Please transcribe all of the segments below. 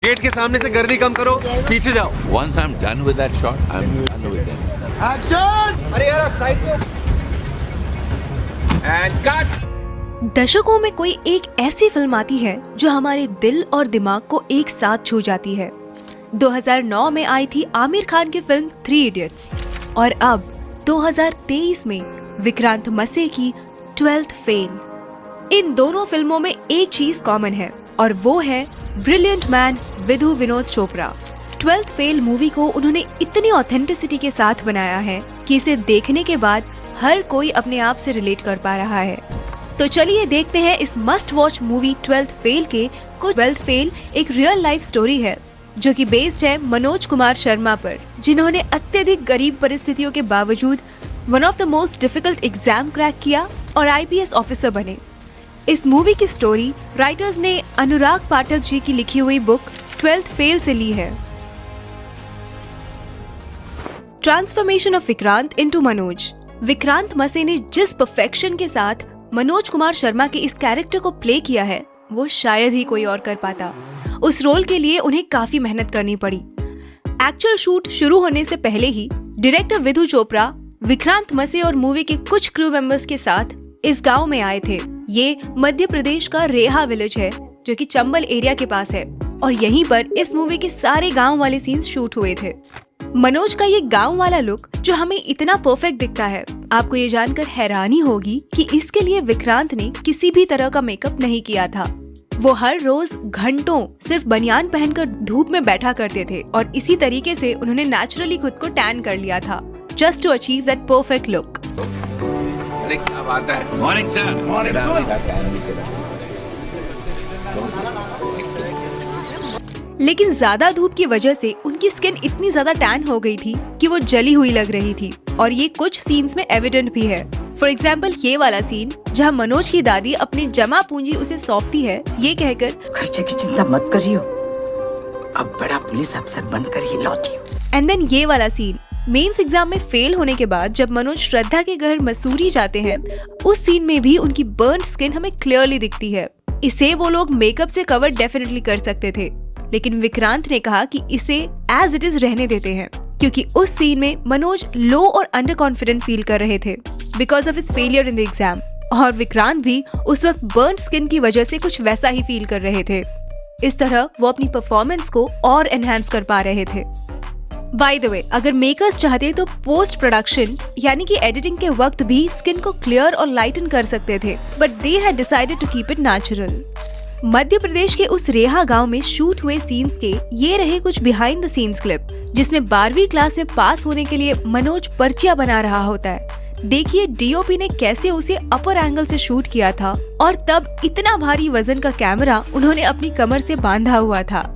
Gate के सामने से गर्दी कम करो, पीछे जाओ। Once I'm done with that shot, I'm done with it. Action! अरे यार आप साइड पे। And cut! दशकों में कोई एक ऐसी फिल्म आती है जो हमारे दिल और दिमाग को एक साथ छू जाती है। 2009 में आई थी आमिर खान की फिल्म 3 इडियट्स और अब 2023 में विक्रांत मसे की 12th फेल। इन दोनों फिल्मों में एक चीज कॉमन है और वो है brilliant man Vidhu Vinod Chopra. 12th fail movie को उन्होंने इतनी ऑथेंटिसिटी के साथ बनाया है कि इसे देखने के बाद हर कोई अपने आप से रिलेट कर पा रहा है। तो चलिए देखते हैं इस must watch movie 12th fail के कुछ। 12th फेल एक रियल लाइफ स्टोरी है जो कि बेस्ड है मनोज कुमार शर्मा पर, जिन्होंने अत्यधिक गरीब परिस्थितियों के बावजूद one of the most difficult exam crack किया और IPS ऑफिसर बने। इस मूवी की स्टोरी राइटर्स ने अनुराग पाठक जी की लिखी हुई बुक 12th फेल से ली है। Transformation of Vikrant into Manoj. Vikrant मसे ने जिस परफेक्शन के साथ मनोज कुमार शर्मा के इस कैरेक्टर को प्ले किया है वो शायद ही कोई और कर पाता। उस रोल के लिए उन्हें काफी मेहनत करनी पड़ी। एक्चुअल शूट शुरू होने से पहले ही डायरेक्टर विधु चोपड़ा विक्रांत मसे और मूवी के कुछ क्रू मेंबर्स के साथ इस गांव में आए थे। ये मध्य प्रदेश का रेहा विलेज है जो कि चंबल एरिया के पास है और यहीं पर इस मूवी के सारे गांव वाले सीन्स शूट हुए थे। मनोज का ये गांव वाला लुक जो हमें इतना परफेक्ट दिखता है, आपको ये जानकर हैरानी होगी कि इसके लिए विक्रांत ने किसी भी तरह का मेकअप नहीं किया था। वो हर रोज घंटों सिर्फ बनियान पहनकर धूप में बैठा करते थे और इसी तरीके से उन्होंने नेचुरली खुद को टैन कर लिया था just to achieve that perfect look. अरे क्या बात है? Morning sir. लेकिन ज्यादा धूप की वजह से उनकी स्किन इतनी ज्यादा टैन हो गई थी कि वो जली हुई लग रही थी और ये कुछ सीन्स में एविडेंट भी है। फॉर एग्जाम्पल ये वाला सीन जहाँ मनोज की दादी अपनी जमा पूंजी उसे सौंपती है ये कहकर, खर्चे की चिंता मत करियो, अब बड़ा पुलिस अफसर बनकर ही लौटियो। एंड देन ये वाला सीन मेंस एग्जाम में फेल होने के बाद जब मनोज श्रद्धा के घर मसूरी जाते हैं, उस सीन में भी उनकी बर्न स्किन हमें क्लियरली दिखती है। इसे वो लोग मेकअप से कवर डेफिनेटली कर सकते थे, लेकिन विक्रांत ने कहा कि इसे एज इट इज रहने देते हैं क्योंकि उस सीन में मनोज लो और अंडर कॉन्फिडेंट फील कर रहे थे because of his failure in the exam और विक्रांत भी उस वक्त बर्न स्किन की वजह से कुछ वैसा ही फील कर रहे थे। इस तरह वो अपनी परफॉर्मेंस को और एनहांस कर पा रहे थे। बाय द वे, अगर मेकर्स चाहते तो पोस्ट प्रोडक्शन यानी कि एडिटिंग के वक्त भी स्किन को क्लियर और लाइटन कर सकते थे, but they had decided to keep it natural. Madhya Pradesh के उस रेहा गांव में शूट हुए सीन्स के ये रहे कुछ बिहाइंड द सीन्स क्लिप, जिसमें 12वीं क्लास में पास होने के लिए मनोज पर्चियां बना रहा होता है। देखिए DOP ने कैसे उसे अपर एंगल से शूट किया था और तब इतना भारी वजन का कैमरा उन्होंने अपनी कमर से बांधा हुआ था।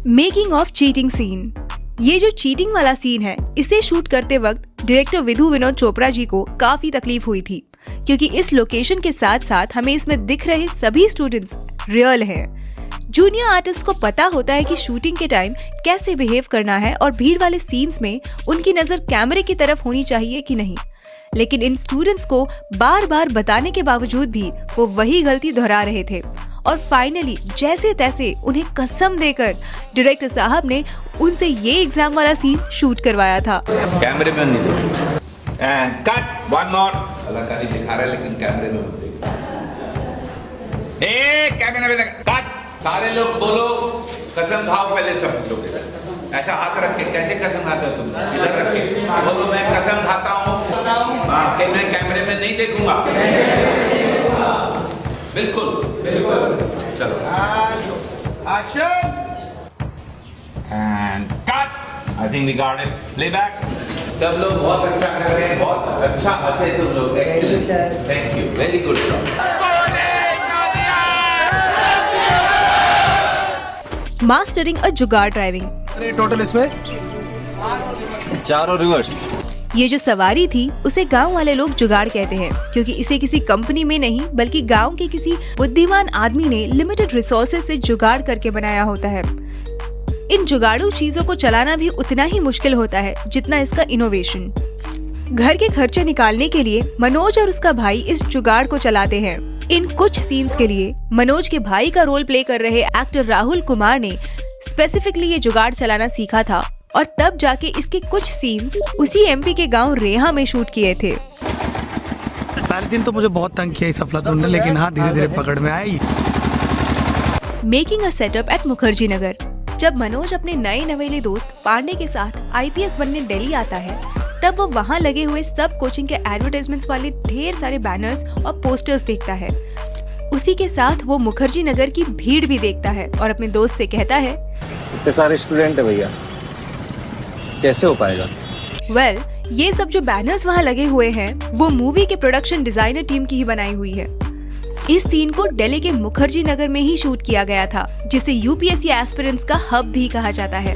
Making of cheating scene. ये जो चीटिंग वाला सीन है इसे शूट करते वक्त डायरेक्टर विधु विनोद चोपड़ा जी को काफी तकलीफ हुई थी क्योंकि इस लोकेशन के साथ साथ हमें इसमें दिख रहे सभी स्टूडेंट्स रियल हैं। जूनियर आर्टिस्ट को पता होता है कि शूटिंग के टाइम कैसे बिहेव करना है और भीड़ वाले सीन्स में उनकी नजर कैमरे की तरफ होनी चाहिए कि नहीं, लेकिन इन स्टूडेंट्स को बार बार बताने के बावजूद भी वो वही गलती दोहरा रहे थे और फाइनली जैसे तैसे उन्हें कसम देकर डायरेक्टर साहब ने उनसे ये एग्जाम वाला सीन शूट करवाया था। कैमरे में नहीं देखो। And cut, one more. कलाकारी दिखा रहा है लेकिन कैमरे में मत देखो। कैमरे में कट। सारे लोग बोलो कसम खाओ पहले सब लोग। ऐसा हाथ रख के कैसे कसम खाते हो तुम? इधर रख के बोलो मैं कसम खाता हूँ कि मैं कैमरे में नहीं देखूंगा। बिल्कुल बिल्कुल। चलो action and cut. I think we got it. Playback. सब लोग बहुत अच्छा कर रहे हैं, बहुत अच्छा हंसे तुम लोग। Excellent, thank you, very good. Mastering a jugaad driving. अरे टोटल इसमें 4 और रिवर्स। ये जो सवारी थी उसे गांव वाले लोग जुगाड़ कहते हैं क्योंकि इसे किसी कंपनी में नहीं बल्कि गांव के किसी बुद्धिमान आदमी ने लिमिटेड रिसोर्सेज से जुगाड़ करके बनाया होता है। इन जुगाड़ू चीजों को चलाना भी उतना ही मुश्किल होता है जितना इसका इनोवेशन। घर के खर्चे निकालने के लिए मनोज और उसका भाई इस जुगाड़ को चलाते हैं इन कुछ सीन्स के लिए मनोज के भाई का रोल प्ले कर रहे एक्टर राहुल कुमार ने स्पेसिफिकली ये जुगाड़ चलाना सीखा था और तब जाके इसके कुछ सीन्स उसी एमपी के गांव रेहा में शूट किए थे। पहले दिन तो मुझे बहुत तंग किया इस अफलातून ने, लेकिन हाँ धीरे धीरे पकड़ में आई। Making a setup at Mukherjee Nagar. जब मनोज अपने नए नवेले दोस्त पांडे के साथ आईपीएस बनने दिल्ली आता है, तब वो वहाँ लगे हुए सब कोचिंग के एडवर्टाइजमेंट्स वाले ढेर सारे बैनर्स और पोस्टर्स देखता है। उसी के साथ वो मुखर्जी नगर की भीड़ भी देखता है और अपने दोस्त से कहता है, इतने सारे स्टूडेंट है भैया, कैसे हो पाएगा? वेल, ये सब जो बैनर्स वहाँ लगे हुए हैं वो मूवी के प्रोडक्शन डिजाइनर टीम की ही बनाई हुई है। इस सीन को दिल्ली के मुखर्जी नगर में ही शूट किया गया था, जिसे यूपीएससी एस्पिरेंट्स का हब भी कहा जाता है।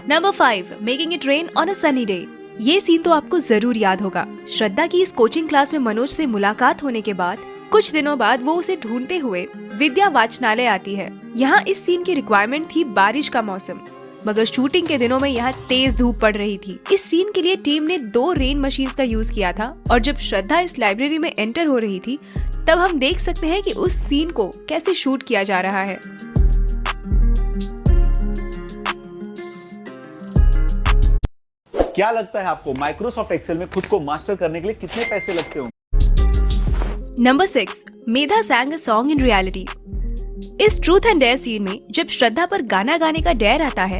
Number 5, making it rain on a sunny day. ये सीन तो आपको जरूर याद होगा। श्रद्धा की इस कोचिंग क्लास में मनोज से मुलाकात होने के बाद कुछ दिनों बाद वो उसे ढूंढते हुए विद्या वाचनालय आती है। यहाँ इस सीन की रिक्वायरमेंट थी बारिश का मौसम, मगर शूटिंग के दिनों में यहाँ तेज धूप पड़ रही थी। इस सीन के लिए टीम ने 2 रेन मशीन्स का यूज किया था और जब श्रद्धा इस लाइब्रेरी में एंटर हो रही थी, तब हम देख सकते हैं कि उस सीन को कैसे शूट किया जा रहा है। क्या लगता है आपको माइक्रोसॉफ्ट एक्सेल में खुद को मास्टर करने के लिए कितने पैसे लगते होंगे? Number 6, Medha sang a song in reality। इस ट्रूथ एंड डेयर सीन में जब श्रद्धा पर गाना गाने का डेयर आता है,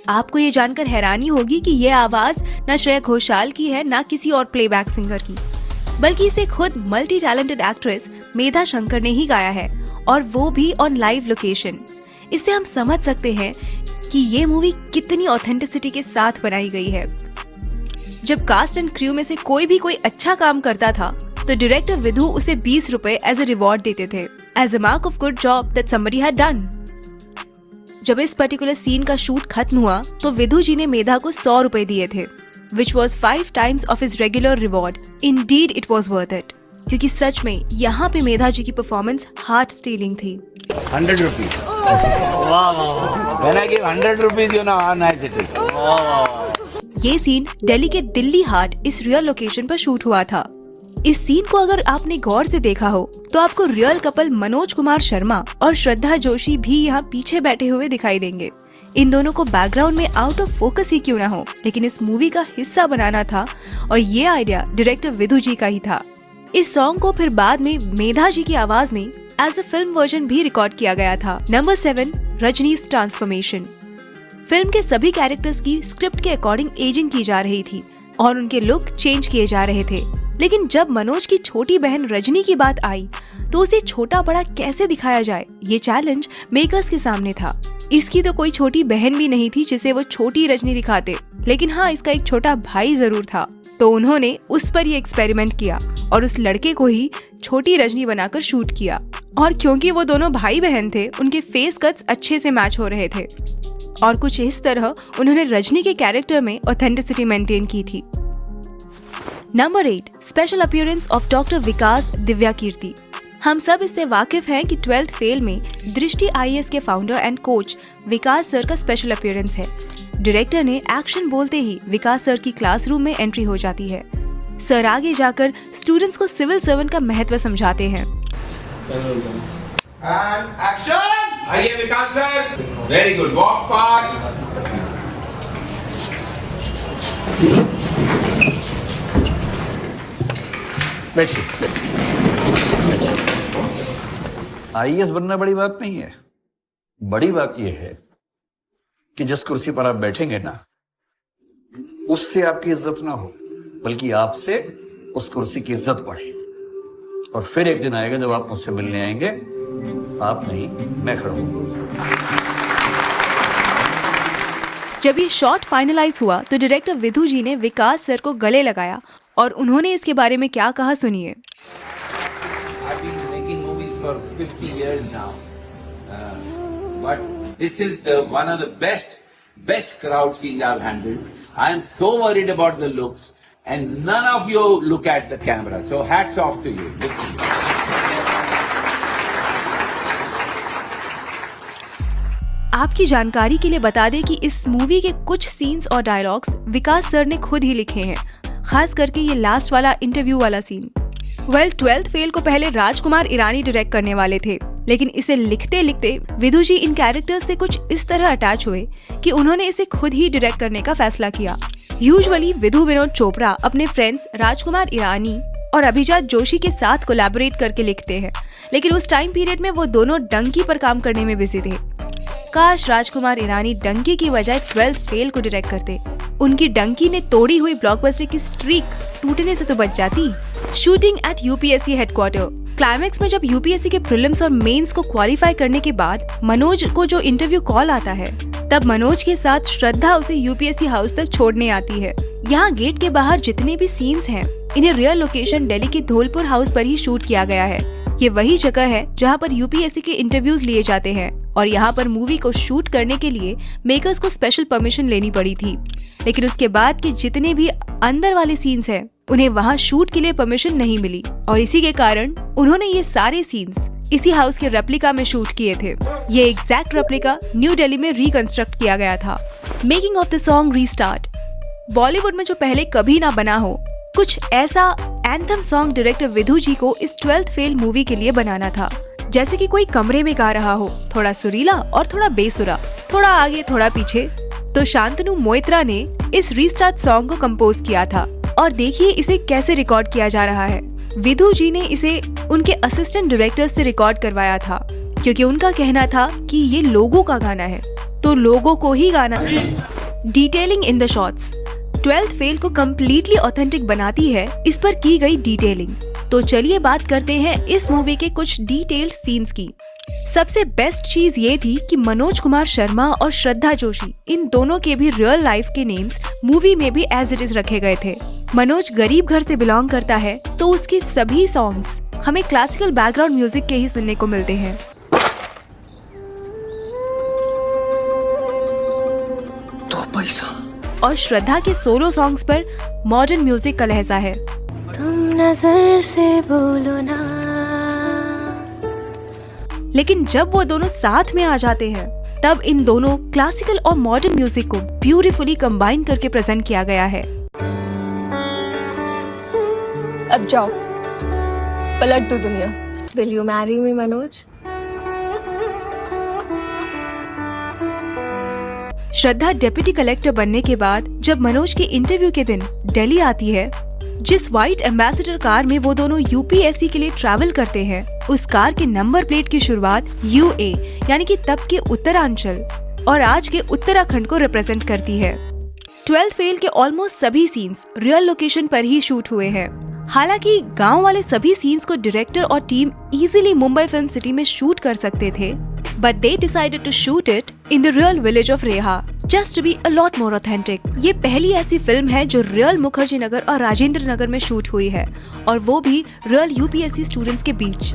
आपको ये जानकर हैरानी होगी कि ये आवाज न श्रेया घोषाल की है न किसी और प्लेबैक सिंगर की, बल्कि इसे खुद मल्टी टैलेंटेड एक्ट्रेस मेधा शंकर ने ही गाया है, और वो भी ऑन लाइव लोकेशन। इससे हम समझ सकते हैं कि ये मूवी कितनी ऑथेंटिसिटी के साथ बनाई गई है। जब कास्ट एंड क्रू में से कोई भी कोई अच्छा काम करता था तो डायरेक्टर विधु उसे 20 रुपए एज अ रिवॉर्ड देते थे, as a mark of good job that somebody had done. जब इस पर्टिकुलर सीन का शूट खत्म हुआ तो विधु जी ने मेधा को 100 रुपए दिए थे, which was 5 times of his regular reward. Indeed, it was worth it. क्योंकि सच में यहाँ पे मेधा जी की परफॉर्मेंस हार्ट स्टीलिंग थी। 100 rupees. When I give 100 rupees, you know how nice it is. ये सीन दिल्ली के दिल्ली हाट इस रियल लोकेशन पर शूट हुआ था। इस सीन को अगर आपने गौर से देखा हो तो आपको रियल कपल मनोज कुमार शर्मा और श्रद्धा जोशी भी यहाँ पीछे बैठे हुए दिखाई देंगे। इन दोनों को बैकग्राउंड में आउट ऑफ फोकस ही क्यों ना हो, लेकिन इस मूवी का हिस्सा बनाना था और ये आइडिया डायरेक्टर विधु जी का ही था। इस सॉन्ग को फिर बाद में मेधा जी की आवाज में एज अ फिल्म वर्जन भी रिकॉर्ड किया गया था। Number 7, रजनी's transformation. फिल्म के सभी कैरेक्टर्स की स्क्रिप्ट के अकॉर्डिंग एजिंग की जा रही थी और उनके लुक चेंज किए जा रहे थे, लेकिन जब मनोज की छोटी बहन रजनी की बात आई तो उसे छोटा बड़ा कैसे दिखाया जाए, ये चैलेंज मेकर्स के सामने था। इसकी तो कोई छोटी बहन भी नहीं थी जिसे वो छोटी रजनी दिखाते, लेकिन हाँ इसका एक छोटा भाई जरूर था, तो उन्होंने उस पर ये एक्सपेरिमेंट किया और उस लड़के को ही छोटी रजनी बनाकर शूट किया। और क्योंकि वो दोनों भाई बहन थे, उनके फेस कट्स अच्छे से मैच हो रहे थे और कुछ इस तरह उन्होंने रजनी के कैरेक्टर में ऑथेंटिसिटी मेंटेन की थी। Number 8, special appearance of doctor Vikas Divyakirti. हम सब इससे वाकिफ हैं कि 12th फेल में दृष्टि IAS के founder and coach Vikas sir का स्पेशल अपीयरेंस है। डायरेक्टर ने एक्शन बोलते ही विकास सर की क्लासरूम में एंट्री हो जाती है। सर आगे जाकर स्टूडेंट्स को सिविल सर्वेंट का महत्व समझाते हैं। आइए Vikas sir, very good, walk fast. बैठिए। IAS बनना बड़ी बात नहीं है। बड़ी बात यह है कि जिस कुर्सी पर आप बैठेंगे ना, उससे आपकी इज्जत ना हो, बल्कि आपसे उस कुर्सी की इज्जत बढ़े। और फिर एक दिन आएगा जब आप मुझसे मिलने आएंगे, आप नहीं मैं खड़ा हूंगा। जब ये शॉट फाइनलाइज हुआ तो डायरेक्टर विधु जी ने विकास सर को गले लगाया और उन्होंने इसके बारे में क्या कहा, सुनिए। I've been making movies for 50 years now, but this is one of the best crowd scenes I've handled. I am so worried about the looks, and none of you look at the camera. So hats off to you. आपकी जानकारी के लिए बता दें कि इस movie के कुछ सीन्स और डायलॉग्स विकास सर ने खुद ही लिखे हैं खास करके ये लास्ट वाला इंटरव्यू वाला सीन। वेल, 12th फेल को पहले राजकुमार ईरानी डायरेक्ट करने वाले थे, लेकिन इसे लिखते लिखते विधु जी इन कैरेक्टर्स से कुछ इस तरह अटैच हुए कि उन्होंने इसे खुद ही डायरेक्ट करने का फैसला किया। यूजुअली विधु विनोद चोपड़ा अपने फ्रेंड्स राजकुमार ईरानी और अभिजात जोशी के साथ कोलैबोरेट करके लिखते हैं, लेकिन उस टाइम पीरियड में वो दोनों डंकी पर काम करने में बिजी थे। काश राजकुमार ईरानी डंकी की बजाय 12th फेल को डायरेक्ट करते। उनकी डंकी ने तोड़ी हुई ब्लॉकबस्टर की स्ट्रीक टूटने से तो बच जाती। Shooting at UPSC headquarter. Climax में जब यूपीएससी के प्रीलिम्स और मेंस को क्वालिफाई करने के बाद मनोज को जो इंटरव्यू कॉल आता है, तब मनोज के साथ श्रद्धा उसे यूपीएससी हाउस तक छोड़ने आती है। यहाँ गेट के बाहर जितने भी सीन्स हैं, इन्हें रियल लोकेशन दिल्ली के धौलपुर हाउस पर ही शूट किया गया है। ये वही जगह है जहाँ पर यूपीएससी के इंटरव्यूज लिए जाते हैं और यहाँ पर मूवी को शूट करने के लिए मेकर्स को स्पेशल परमिशन लेनी पड़ी थी। लेकिन उसके बाद के जितने भी अंदर वाले सीन्स हैं, उन्हें वहाँ शूट के लिए परमिशन नहीं मिली और इसी के कारण उन्होंने ये सारे सीन्स इसी हाउस के रेप्लिका में शूट किए थे। ये एग्जैक्ट रेप्लिका न्यू दिल्ली में रिकंस्ट्रक्ट किया गया था। Making of the song restart. Bollywood में जो पहले कभी ना बना हो, कुछ ऐसा एंथम सॉन्ग डायरेक्टर विधु जी को इस 12th फेल मूवी के लिए बनाना था। जैसे कि कोई कमरे में गा रहा हो, थोड़ा सुरीला और थोड़ा बेसुरा, थोड़ा आगे थोड़ा पीछे। तो शांतनु मोइत्रा ने इस रीस्टार्ट सॉन्ग को कंपोज किया था और देखिए इसे कैसे रिकॉर्ड किया जा रहा है। विधु जी ने इसे उनके असिस्टेंट डायरेक्टर से रिकॉर्ड करवाया था, क्योंकि उनका कहना था कि ये लोगों का गाना है तो लोगों को ही गाना है। Detailing in the shots. 12th fail को कम्प्लीटली ऑथेंटिक बनाती है इस पर की गई डिटेलिंग। तो चलिए बात करते हैं इस मूवी के कुछ डिटेल्ड सीन्स की। सबसे बेस्ट चीज ये थी कि मनोज कुमार शर्मा और श्रद्धा जोशी, इन दोनों के भी रियल लाइफ के नेम्स मूवी में भी एज इट इज रखे गए थे। मनोज गरीब घर से बिलोंग करता है, तो उसके सभी सॉन्ग्स हमें क्लासिकल बैकग्राउंड म्यूजिक के ही सुनने को मिलते हैं। तो पैसा और श्रद्धा के सोलो सॉन्ग्स पर मॉडर्न म्यूजिक का लहजा है। तुम नजर से बोलो ना। लेकिन जब वो दोनों साथ में आ जाते हैं, तब इन दोनों क्लासिकल और मॉडर्न म्यूजिक को ब्यूटीफुली कंबाइन करके प्रेजेंट किया गया है। अब जाओ, पलट दो दुनिया। Will you marry me, Manoj? Shraddha deputy collector बनने के बाद जब मनोज के इंटरव्यू के दिन दिल्ली आती है, जिस व्हाइट एम्बेसडर कार में वो दोनों यूपीएससी के लिए ट्रैवल करते हैं, उस कार के नंबर प्लेट की शुरुआत यूए यानी कि तब के उत्तरांचल और आज के उत्तराखंड को रिप्रेजेंट करती है। 12th फेल के ऑलमोस्ट सभी सीन्स रियल लोकेशन पर ही शूट हुए हैं। हालांकि गांव वाले सभी सीन्स को डायरेक्टर और team easily Mumbai film city में शूट कर सकते थे, but they decided to shoot it in the real village of Reha, just to be a lot more authentic. ये पहली ऐसी फिल्म है जो रियल मुखर्जी नगर और राजेंद्र नगर में शूट हुई है, और वो भी रियल यूपीएससी स्टूडेंट्स के बीच।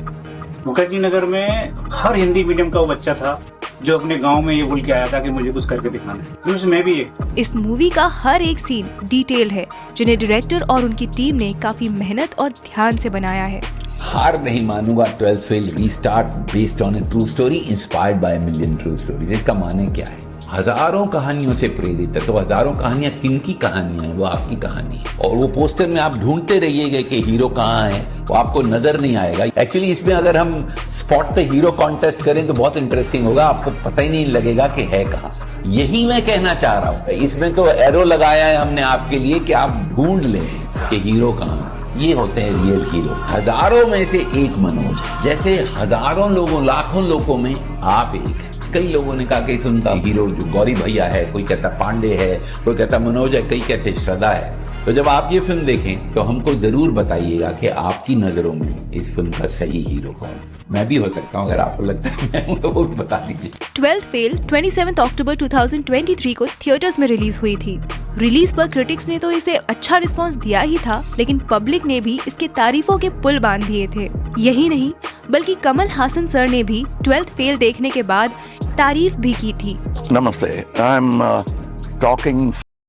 मुखर्जी नगर में हर हिंदी मीडियम का वो बच्चा था जो अपने गांव में ये बोल के आया था कि मुझे कुछ करके दिखाना है। उसमें मैं भी एक। इस मूवी का हर एक सीन डिटेल है, जिन्हें डायरेक्टर और उनकी टीम ने काफी मेहनत और ध्यान से बनाया है। हार नहीं मानूंगा 12th fail restart based on A true story inspired by million true stories. इसका माने क्या है? हजारों कहानियों से प्रेरित है, तो हजारों कहानियां किनकी कहानियां हैं? वो आपकी कहानी है। और वो पोस्टर में आप ढूंढते रहिएगा कि हीरो कहाँ है, वो आपको नजर नहीं आएगा। एक्चुअली इसमें अगर हम स्पॉट पे हीरो कॉन्टेस्ट करें तो बहुत इंटरेस्टिंग होगा, आपको पता ही नहीं लगेगा कि है कहाँ। यही मैं कहना चाह रहा हूँ। इसमें तो एरो लगाया है हमने आपके लिए कि आप ढूंढ लें कि हीरो कहाँ है। ये होते हैं रियल हीरो। हजारों में से एक मनोज, जैसे हजारों लोगों लाखों लोगों में आप एक है। कई लोगों ने कहा कि सुनता हीरो जो गौरी भैया है, कोई कहता पांडे है, कोई कहता मनोज है, कई कहते श्रद्धा है। तो जब आप ये फिल्म देखें तो हमको जरूर बताइएगा कि आपकी नजरों में इस फिल्म का सही हीरो कौन। मैं भी हो सकता हूँ, अगर आपको लगता है मैं हूँ तो वो भी बता दीजिए। 12th फेल 27 अक्टूबर 2023 को थिएटर्स में रिलीज हुई थी। रिलीज पर क्रिटिक्स ने तो इसे अच्छा रिस्पांस दिया ही था, लेकिन पब्लिक ने भी इसके तारीफों के पुल बांध दिए थे। यही नहीं, बल्कि कमल हासन सर ने भी 12th फेल देखने के बाद तारीफ भी की थी। नमस्ते, आई एम टॉकिंग